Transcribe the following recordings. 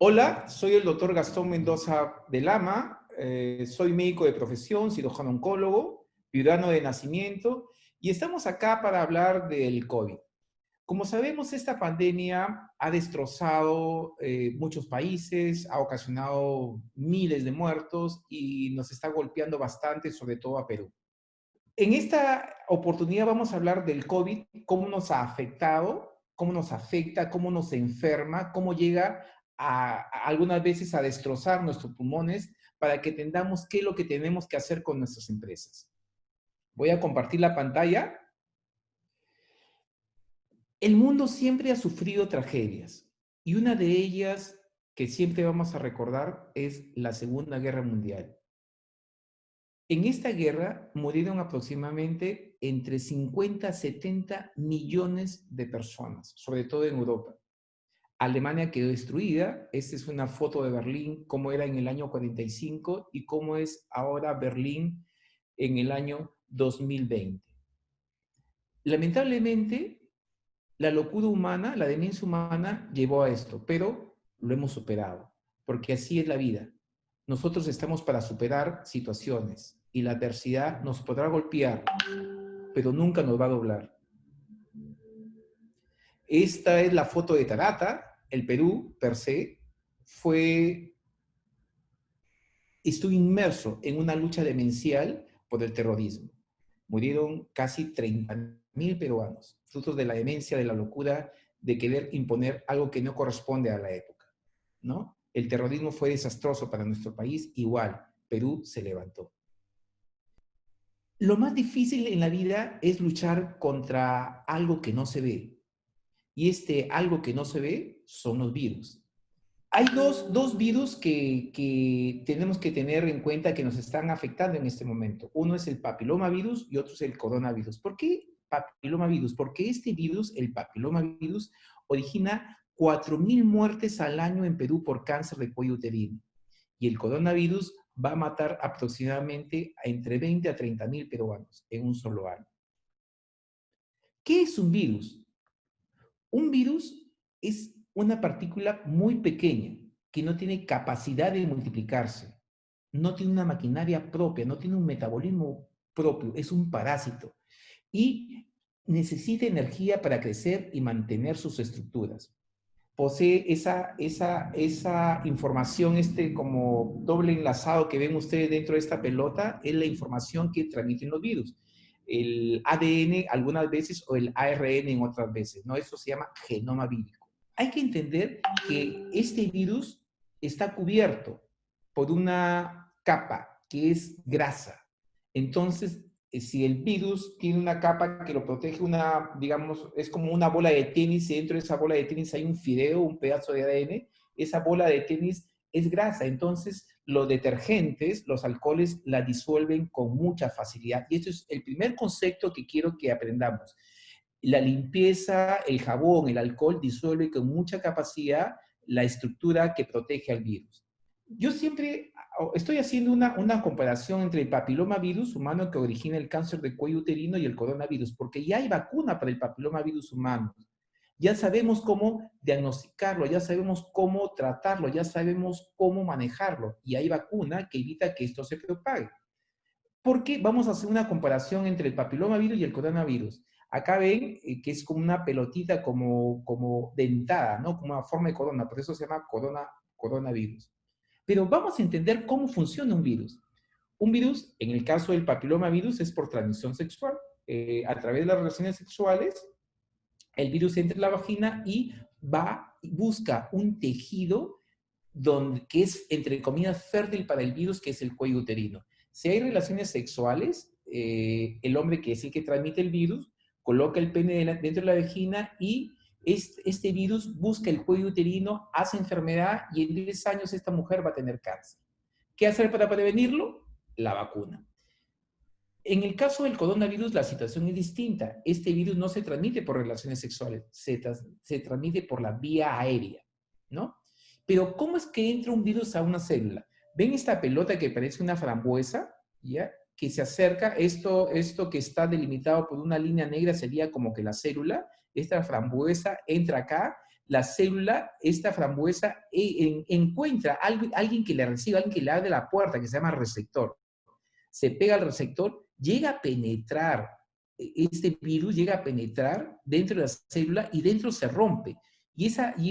Hola, soy el doctor Gastón Mendoza de Lama, soy médico de profesión, cirujano oncólogo, ciudadano de nacimiento, y estamos acá para hablar del COVID. Como sabemos, esta pandemia ha destrozado muchos países, ha ocasionado miles de muertos y nos está golpeando bastante, sobre todo a Perú. En esta oportunidad vamos a hablar del COVID, cómo nos ha afectado, cómo nos afecta, cómo nos enferma, cómo llega algunas veces a destrozar nuestros pulmones para que entendamos qué es lo que tenemos que hacer con nuestras empresas. Voy a compartir la pantalla. El mundo siempre ha sufrido tragedias y una de ellas que siempre vamos a recordar es la Segunda Guerra Mundial. En esta guerra murieron aproximadamente entre 50 a 70 millones de personas, sobre todo en Europa. Alemania quedó destruida. Esta es una foto de Berlín, cómo era en el año 45 y cómo es ahora Berlín en el año 2020. Lamentablemente, la locura humana, la demencia humana llevó a esto, pero lo hemos superado, porque así es la vida. Nosotros estamos para superar situaciones y la adversidad nos podrá golpear, pero nunca nos va a doblar. Esta es la foto de Tarata. El Perú, per se, estuvo inmerso en una lucha demencial por el terrorismo. Murieron casi 30.000 peruanos, frutos de la demencia, de la locura, de querer imponer algo que no corresponde a la época, ¿no? El terrorismo fue desastroso para nuestro país, igual, Perú se levantó. Lo más difícil en la vida es luchar contra algo que no se ve. Y este algo que no se ve son los virus. Hay dos virus que tenemos que tener en cuenta que nos están afectando en este momento. Uno es el papilomavirus y otro es el coronavirus. ¿Por qué papilomavirus? Porque este virus, el papilomavirus, origina 4.000 muertes al año en Perú por cáncer de cuello uterino. Y el coronavirus va a matar aproximadamente a entre 20 a 30.000 peruanos en un solo año. ¿Qué es un virus? Un virus es una partícula muy pequeña que no tiene capacidad de multiplicarse, no tiene una maquinaria propia, no tiene un metabolismo propio, es un parásito y necesita energía para crecer y mantener sus estructuras. Posee esa información, como doble enlazado que ven ustedes dentro de esta pelota, es la información que transmiten los virus. El ADN algunas veces o el ARN en otras veces, ¿no? Eso se llama genoma vírico. Hay que entender que este virus está cubierto por una capa que es grasa. Entonces, si el virus tiene una capa que lo protege, digamos, es como una bola de tenis, y dentro de esa bola de tenis hay un fideo, un pedazo de ADN, esa bola de tenis es grasa, entonces los detergentes, los alcoholes, la disuelven con mucha facilidad. Y esto es el primer concepto que quiero que aprendamos. La limpieza, el jabón, el alcohol disuelve con mucha capacidad la estructura que protege al virus. Yo siempre estoy haciendo una comparación entre el papilomavirus humano que origina el cáncer de cuello uterino y el coronavirus, porque ya hay vacuna para el papilomavirus humano. Ya sabemos cómo diagnosticarlo, ya sabemos cómo tratarlo, ya sabemos cómo manejarlo y hay vacuna que evita que esto se propague. Porque vamos a hacer una comparación entre el papilomavirus y el coronavirus. Acá ven que es como una pelotita como dentada, ¿no? Como una forma de corona, por eso se llama coronavirus. Pero vamos a entender cómo funciona un virus. Un virus, en el caso del papilomavirus, es por transmisión sexual. A través de las relaciones sexuales, el virus entra en la vagina y va y busca un tejido que es, entre comillas, fértil para el virus, que es el cuello uterino. Si hay relaciones sexuales, el hombre, que es el que transmite el virus, coloca el pene dentro de la vagina y este virus busca el cuello uterino, hace enfermedad y en 10 años esta mujer va a tener cáncer. ¿Qué hacer para prevenirlo? La vacuna. En el caso del coronavirus, la situación es distinta. Este virus no se transmite por relaciones sexuales, se transmite por la vía aérea, ¿no? Pero ¿cómo es que entra un virus a una célula? ¿Ven esta pelota que parece una frambuesa? ¿Ya? Que se acerca, esto que está delimitado por una línea negra sería como que la célula, esta frambuesa entra acá, la célula, esta frambuesa, encuentra alguien que le reciba, alguien que le abre la puerta, que se llama receptor. Se pega al receptor, llega a penetrar, este virus llega a penetrar dentro de la célula y dentro se rompe. Y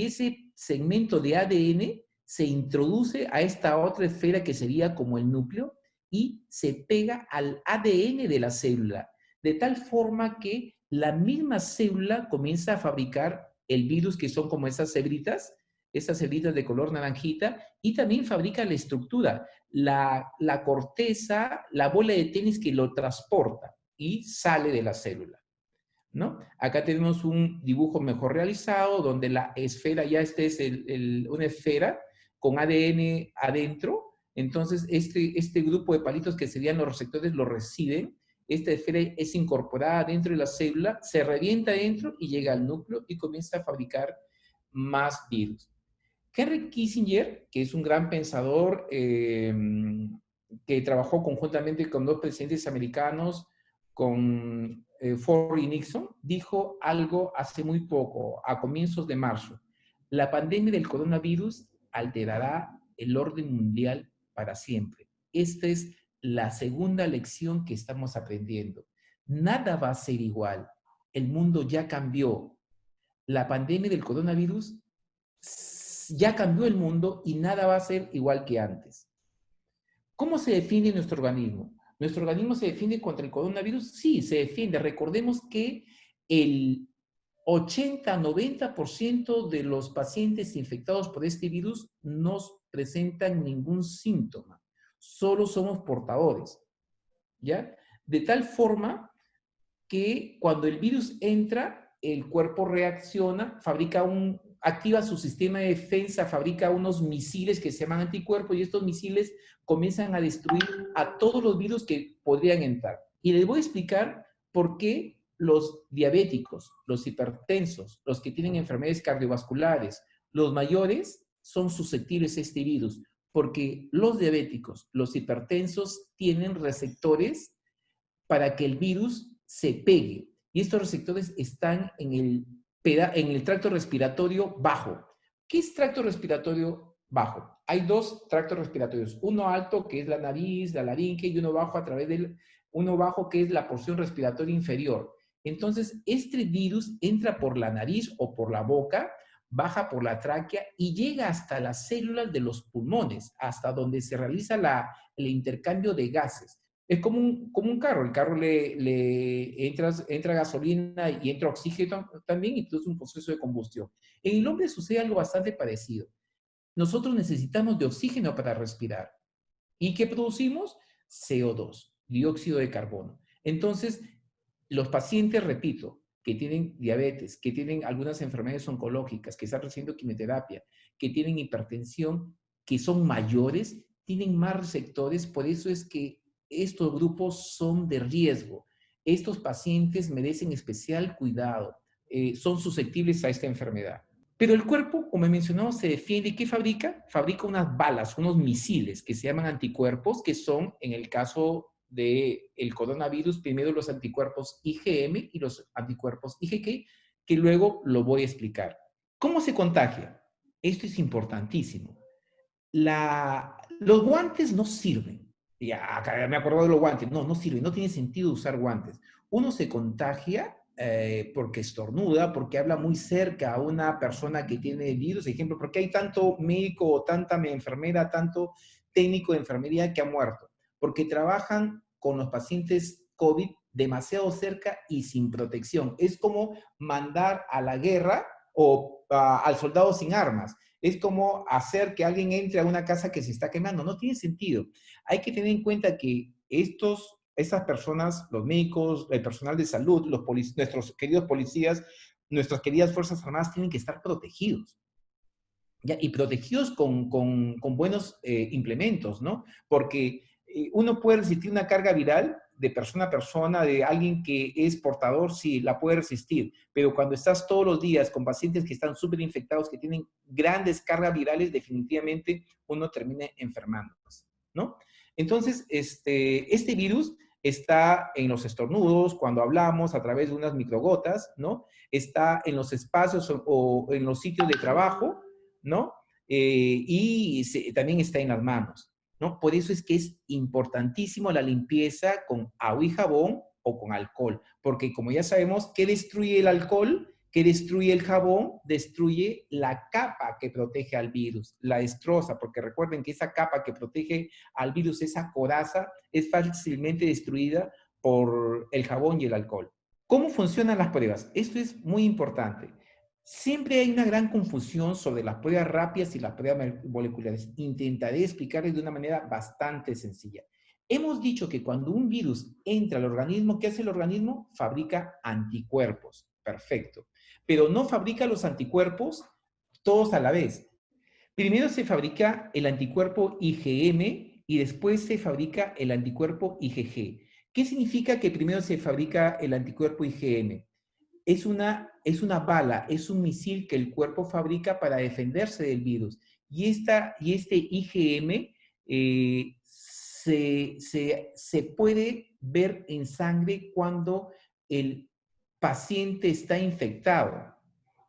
ese segmento de ADN se introduce a esta otra esfera que sería como el núcleo y se pega al ADN de la célula, de tal forma que la misma célula comienza a fabricar el virus, que son como esas cebritas de color naranjita, y también fabrica la estructura, la corteza, la bola de tenis que lo transporta y sale de la célula, ¿no? Acá tenemos un dibujo mejor realizado, donde la esfera, ya este es una esfera con ADN adentro. Entonces, este grupo de palitos que serían los receptores lo reciben. Esta esfera es incorporada dentro de la célula, se revienta dentro y llega al núcleo y comienza a fabricar más virus. Henry Kissinger, que es un gran pensador que trabajó conjuntamente con dos presidentes americanos, con Ford y Nixon, dijo algo hace muy poco, a comienzos de marzo. La pandemia del coronavirus alterará el orden mundial para siempre. Esta es la segunda lección que estamos aprendiendo. Nada va a ser igual. El mundo ya cambió. La pandemia del coronavirus ya cambió el mundo y nada va a ser igual que antes. ¿Cómo se defiende nuestro organismo? ¿Nuestro organismo se defiende contra el coronavirus? Sí, se defiende. Recordemos que el 80-90% de los pacientes infectados por este virus no presentan ningún síntoma. Solo somos portadores, ¿ya? De tal forma que cuando el virus entra, el cuerpo reacciona, activa su sistema de defensa, fabrica unos misiles que se llaman anticuerpos y estos misiles comienzan a destruir a todos los virus que podrían entrar. Y les voy a explicar por qué los diabéticos, los hipertensos, los que tienen enfermedades cardiovasculares, los mayores son susceptibles a este virus, porque los diabéticos, los hipertensos tienen receptores para que el virus se pegue. Y estos receptores están en el tracto respiratorio bajo. ¿Qué es tracto respiratorio bajo? Hay dos tractos respiratorios. Uno alto, que es la nariz, la laringe, y uno bajo uno bajo, que es la porción respiratoria inferior. Entonces, este virus entra por la nariz o por la boca, baja por la tráquea y llega hasta las células de los pulmones, hasta donde se realiza el intercambio de gases. Es como un carro. El carro entra gasolina y entra oxígeno también, y es un proceso de combustión. En el hombre sucede algo bastante parecido. Nosotros necesitamos de oxígeno para respirar. ¿Y qué producimos? CO2, dióxido de carbono. Entonces, los pacientes, repito, que tienen diabetes, que tienen algunas enfermedades oncológicas, que están recibiendo quimioterapia, que tienen hipertensión, que son mayores, tienen más receptores. Por eso es que estos grupos son de riesgo. Estos pacientes merecen especial cuidado. Son susceptibles a esta enfermedad. Pero el cuerpo, como he mencionado, se defiende. ¿Y qué fabrica? Fabrica unas balas, unos misiles que se llaman anticuerpos, que son, en el caso del coronavirus, primero los anticuerpos IgM y los anticuerpos IgG, que luego lo voy a explicar. ¿Cómo se contagia? Esto es importantísimo. Los guantes no sirven. Ya, acá me acuerdo de los guantes. No, no sirven. No tiene sentido usar guantes. Uno se contagia porque estornuda, porque habla muy cerca a una persona que tiene el virus, ejemplo, porque hay tanto médico o tanta enfermera, tanto técnico de enfermería que ha muerto, porque trabajan con los pacientes COVID demasiado cerca y sin protección. Es como mandar a la guerra o al soldado sin armas. Es como hacer que alguien entre a una casa que se está quemando. No tiene sentido. Hay que tener en cuenta que estas personas, los médicos, el personal de salud, nuestros queridos policías, nuestras queridas Fuerzas Armadas tienen que estar protegidos. ¿Ya? Y protegidos con buenos implementos, ¿no? Porque uno puede resistir una carga viral de persona a persona, de alguien que es portador, sí, la puede resistir, pero cuando estás todos los días con pacientes que están súper infectados, que tienen grandes cargas virales, definitivamente uno termina enfermándose, ¿no? Entonces, este virus está en los estornudos, cuando hablamos a través de unas microgotas, ¿no? Está en los espacios o en los sitios de trabajo, ¿no? También está en las manos, ¿no? Por eso es que es importantísimo la limpieza con agua y jabón o con alcohol, porque como ya sabemos, ¿qué destruye el alcohol? ¿Qué destruye el jabón? Destruye la capa que protege al virus, la destroza, porque recuerden que esa capa que protege al virus, esa coraza, es fácilmente destruida por el jabón y el alcohol. ¿Cómo funcionan las pruebas? Esto es muy importante. Siempre hay una gran confusión sobre las pruebas rápidas y las pruebas moleculares. Intentaré explicarles de una manera bastante sencilla. Hemos dicho que cuando un virus entra al organismo, ¿qué hace el organismo? Fabrica anticuerpos. Perfecto. Pero no fabrica los anticuerpos todos a la vez. Primero se fabrica el anticuerpo IgM y después se fabrica el anticuerpo IgG. ¿Qué significa que primero se fabrica el anticuerpo IgM? Es una bala, es un misil que el cuerpo fabrica para defenderse del virus. Y este IgM se puede ver en sangre cuando el paciente está infectado,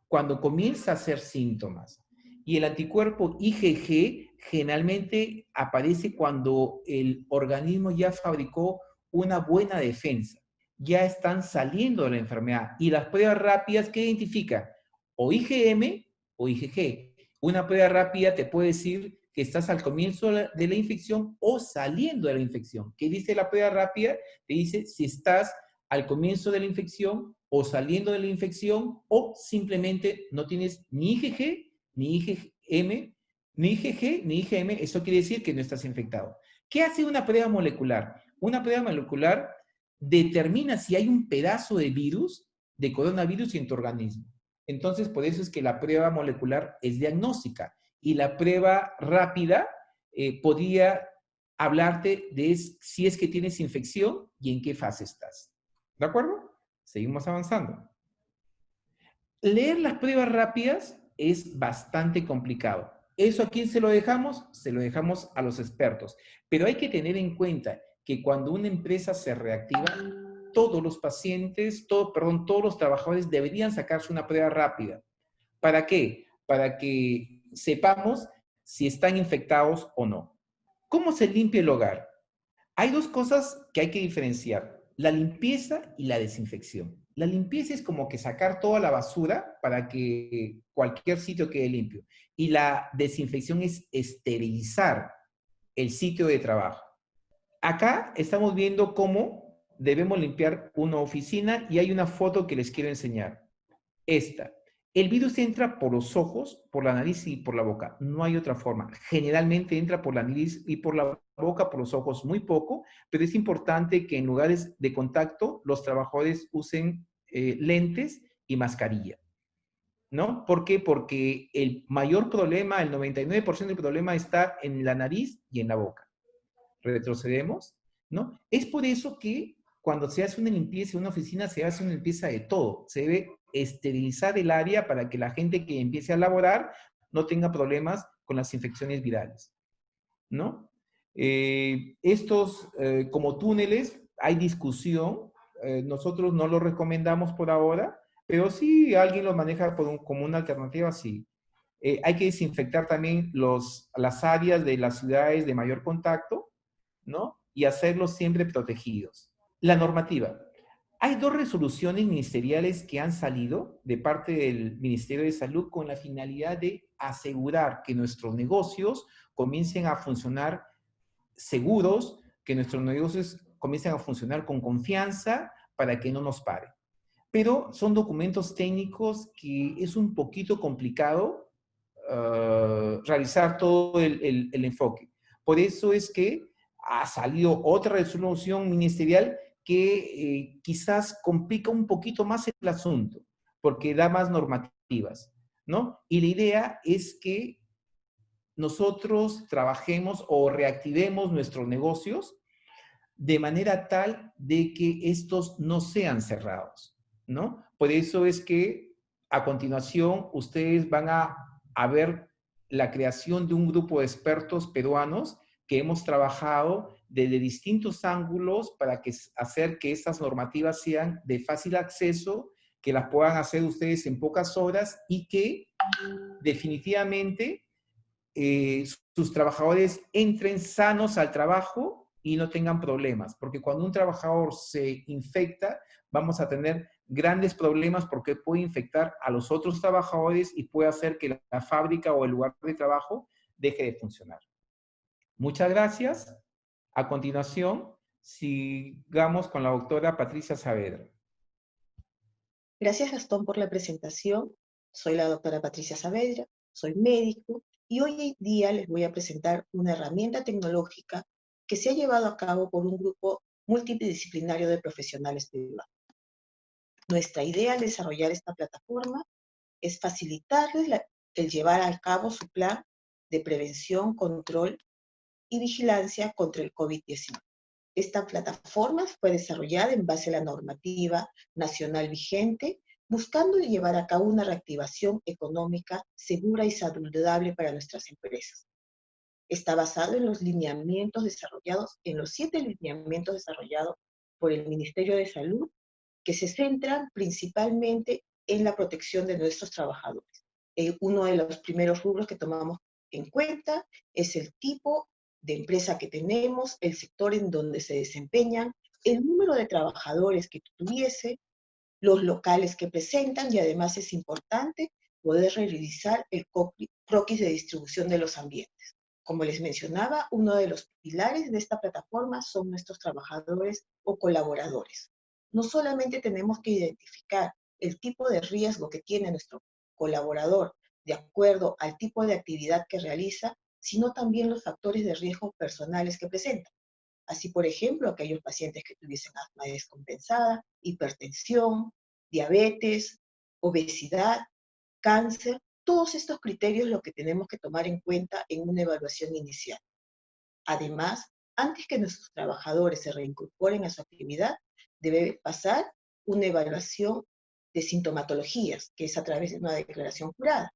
cuando comienza a hacer síntomas. Y el anticuerpo IgG generalmente aparece cuando el organismo ya fabricó una buena defensa, ya están saliendo de la enfermedad. Y las pruebas rápidas, ¿qué identifican? O IgM o IgG. Una prueba rápida te puede decir que estás al comienzo de la infección o saliendo de la infección. ¿Qué dice la prueba rápida? Te dice si estás al comienzo de la infección o saliendo de la infección o simplemente no tienes ni IgG, ni IgM, ni IgG, ni IgM. Eso quiere decir que no estás infectado. ¿Qué hace una prueba molecular? Una prueba molecular determina si hay un pedazo de virus, de coronavirus en tu organismo. Entonces, por eso es que la prueba molecular es diagnóstica y la prueba rápida podría hablarte de si es que tienes infección y en qué fase estás. ¿De acuerdo? Seguimos avanzando. Leer las pruebas rápidas es bastante complicado. ¿Eso a quién se lo dejamos? Se lo dejamos a los expertos. Pero hay que tener en cuenta que cuando una empresa se reactiva, todos los pacientes, todos los trabajadores deberían sacarse una prueba rápida. ¿Para qué? Para que sepamos si están infectados o no. ¿Cómo se limpia el hogar? Hay dos cosas que hay que diferenciar, la limpieza y la desinfección. La limpieza es como que sacar toda la basura para que cualquier sitio quede limpio. Y la desinfección es esterilizar el sitio de trabajo. Acá estamos viendo cómo debemos limpiar una oficina y hay una foto que les quiero enseñar. Esta. El virus entra por los ojos, por la nariz y por la boca. No hay otra forma. Generalmente entra por la nariz y por la boca, por los ojos muy poco, pero es importante que en lugares de contacto los trabajadores usen lentes y mascarilla. ¿No? ¿Por qué? Porque el mayor problema, el 99% del problema está en la nariz y en la boca. Retrocedemos, ¿no? Es por eso que cuando se hace una limpieza en una oficina, se hace una limpieza de todo. Se debe esterilizar el área para que la gente que empiece a laborar no tenga problemas con las infecciones virales, ¿no? Como túneles, hay discusión. Nosotros no lo recomendamos por ahora, pero si alguien lo maneja como una alternativa, sí. Hay que desinfectar también las áreas de las ciudades de mayor contacto, ¿no? Y hacerlos siempre protegidos. La normativa. Hay dos resoluciones ministeriales que han salido de parte del Ministerio de Salud con la finalidad de asegurar que nuestros negocios comiencen a funcionar seguros, que nuestros negocios comiencen a funcionar con confianza para que no nos pare. Pero son documentos técnicos que es un poquito complicado realizar todo el enfoque. Por eso es que ha salido otra resolución ministerial que quizás complica un poquito más el asunto, porque da más normativas, ¿no? Y la idea es que nosotros trabajemos o reactivemos nuestros negocios de manera tal de que estos no sean cerrados, ¿no? Por eso es que a continuación ustedes van a ver la creación de un grupo de expertos peruanos que hemos trabajado desde distintos ángulos para hacer que estas normativas sean de fácil acceso, que las puedan hacer ustedes en pocas horas y que definitivamente sus trabajadores entren sanos al trabajo y no tengan problemas, porque cuando un trabajador se infecta, vamos a tener grandes problemas porque puede infectar a los otros trabajadores y puede hacer que la fábrica o el lugar de trabajo deje de funcionar. Muchas gracias. A continuación, sigamos con la doctora Patricia Saavedra. Gracias, Gastón, por la presentación. Soy la doctora Patricia Saavedra, soy médico y hoy en día les voy a presentar una herramienta tecnológica que se ha llevado a cabo por un grupo multidisciplinario de profesionales privados. Nuestra idea al desarrollar esta plataforma es facilitarles el llevar a cabo su plan de prevención, control y vigilancia contra el COVID-19. Esta plataforma fue desarrollada en base a la normativa nacional vigente, buscando llevar a cabo una reactivación económica segura y saludable para nuestras empresas. Está basado en los lineamientos desarrollados, en los 7 lineamientos desarrollados por el Ministerio de Salud, que se centran principalmente en la protección de nuestros trabajadores. Uno de los primeros rubros que tomamos en cuenta es el tipo de empresa que tenemos, el sector en donde se desempeñan, el número de trabajadores que tuviese, los locales que presentan y además es importante poder revisar el croquis de distribución de los ambientes. Como les mencionaba, uno de los pilares de esta plataforma son nuestros trabajadores o colaboradores. No solamente tenemos que identificar el tipo de riesgo que tiene nuestro colaborador de acuerdo al tipo de actividad que realiza, sino también los factores de riesgo personales que presentan. Así, por ejemplo, aquellos pacientes que tuviesen asma descompensada, hipertensión, diabetes, obesidad, cáncer, todos estos criterios lo que tenemos que tomar en cuenta en una evaluación inicial. Además, antes que nuestros trabajadores se reincorporen a su actividad, debe pasar una evaluación de sintomatologías, que es a través de una declaración jurada,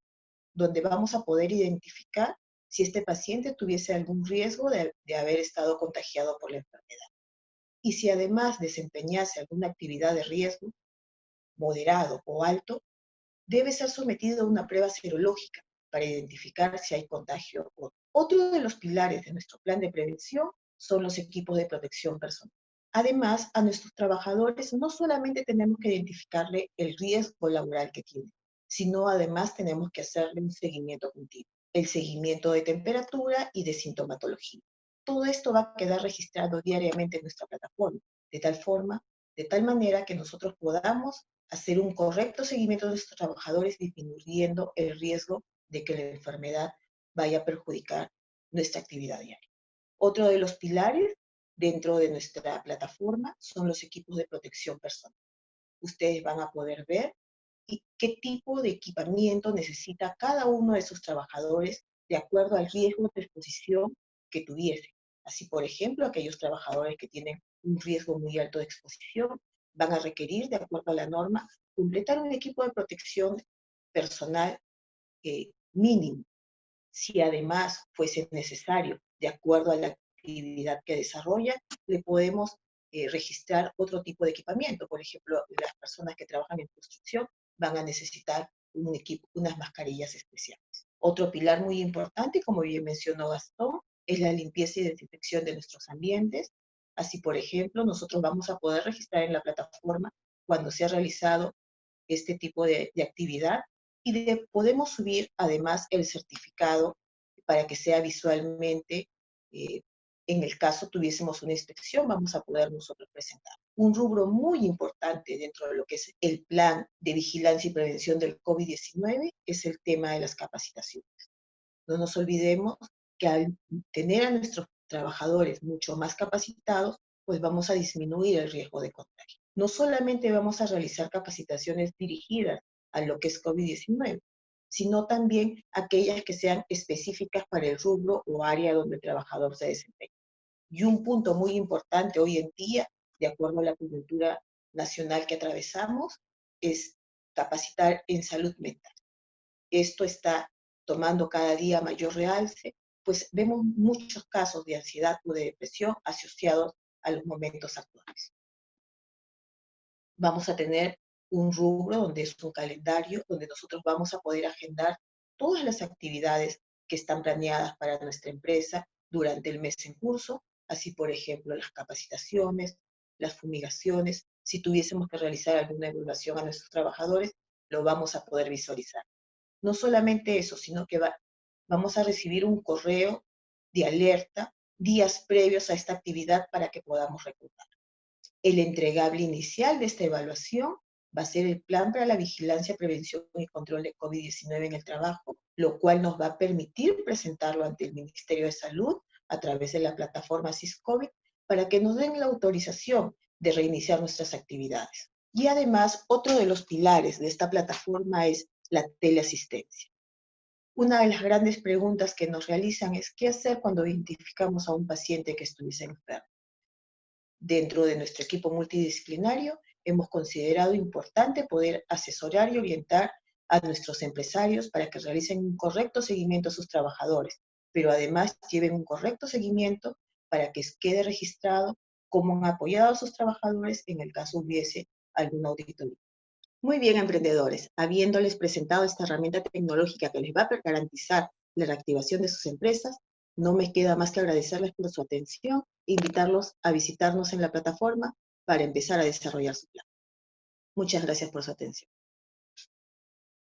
donde vamos a poder identificar si este paciente tuviese algún riesgo de haber estado contagiado por la enfermedad. Y si además desempeñase alguna actividad de riesgo, moderado o alto, debe ser sometido a una prueba serológica para identificar si hay contagio o no. Otro de los pilares de nuestro plan de prevención son los equipos de protección personal. Además, a nuestros trabajadores no solamente tenemos que identificarle el riesgo laboral que tienen, sino además tenemos que hacerle un seguimiento continuo, el seguimiento de temperatura y de sintomatología. Todo esto va a quedar registrado diariamente en nuestra plataforma, de tal manera que nosotros podamos hacer un correcto seguimiento de nuestros trabajadores, disminuyendo el riesgo de que la enfermedad vaya a perjudicar nuestra actividad diaria. Otro de los pilares dentro de nuestra plataforma son los equipos de protección personal. Ustedes van a poder ver qué tipo de equipamiento necesita cada uno de sus trabajadores de acuerdo al riesgo de exposición que tuviese. Así, por ejemplo, aquellos trabajadores que tienen un riesgo muy alto de exposición van a requerir, de acuerdo a la norma, completar un equipo de protección personal mínimo. Si además fuese necesario, de acuerdo a la actividad que desarrolla, le podemos registrar otro tipo de equipamiento. Por ejemplo, las personas que trabajan en construcción van a necesitar un equipo, unas mascarillas especiales. Otro pilar muy importante, como bien mencionó Gastón, es la limpieza y desinfección de nuestros ambientes. Así, por ejemplo, nosotros vamos a poder registrar en la plataforma cuando se ha realizado este tipo de actividad y podemos subir además el certificado para que sea visualmente, en el caso tuviésemos una inspección, vamos a poder nosotros presentar. Un rubro muy importante dentro de lo que es el plan de vigilancia y prevención del COVID-19 es el tema de las capacitaciones. No nos olvidemos que al tener a nuestros trabajadores mucho más capacitados, pues vamos a disminuir el riesgo de contagio. No solamente vamos a realizar capacitaciones dirigidas a lo que es COVID-19, sino también aquellas que sean específicas para el rubro o área donde el trabajador se desempeña. Y un punto muy importante hoy en día, de acuerdo a la coyuntura nacional que atravesamos, es capacitar en salud mental. Esto está tomando cada día mayor realce, pues vemos muchos casos de ansiedad o de depresión asociados a los momentos actuales. Vamos a tener un rubro donde es un calendario, donde nosotros vamos a poder agendar todas las actividades que están planeadas para nuestra empresa durante el mes en curso, así por ejemplo las capacitaciones, las fumigaciones. Si tuviésemos que realizar alguna evaluación a nuestros trabajadores, lo vamos a poder visualizar. No solamente eso, sino que vamos a recibir un correo de alerta días previos a esta actividad para que podamos reclutar. El entregable inicial de esta evaluación va a ser el Plan para la Vigilancia, Prevención y Control de COVID-19 en el trabajo, lo cual nos va a permitir presentarlo ante el Ministerio de Salud a través de la plataforma SISCOVID para que nos den la autorización de reiniciar nuestras actividades. Y además, otro de los pilares de esta plataforma es la teleasistencia. Una de las grandes preguntas que nos realizan es ¿qué hacer cuando identificamos a un paciente que estuviese enfermo? Dentro de nuestro equipo multidisciplinario, hemos considerado importante poder asesorar y orientar a nuestros empresarios para que realicen un correcto seguimiento a sus trabajadores, pero además lleven un correcto seguimiento para que quede registrado cómo han apoyado a sus trabajadores en el caso hubiese alguna auditoría. Muy bien, emprendedores, habiéndoles presentado esta herramienta tecnológica que les va a garantizar la reactivación de sus empresas, no me queda más que agradecerles por su atención e invitarlos a visitarnos en la plataforma para empezar a desarrollar su plan. Muchas gracias por su atención.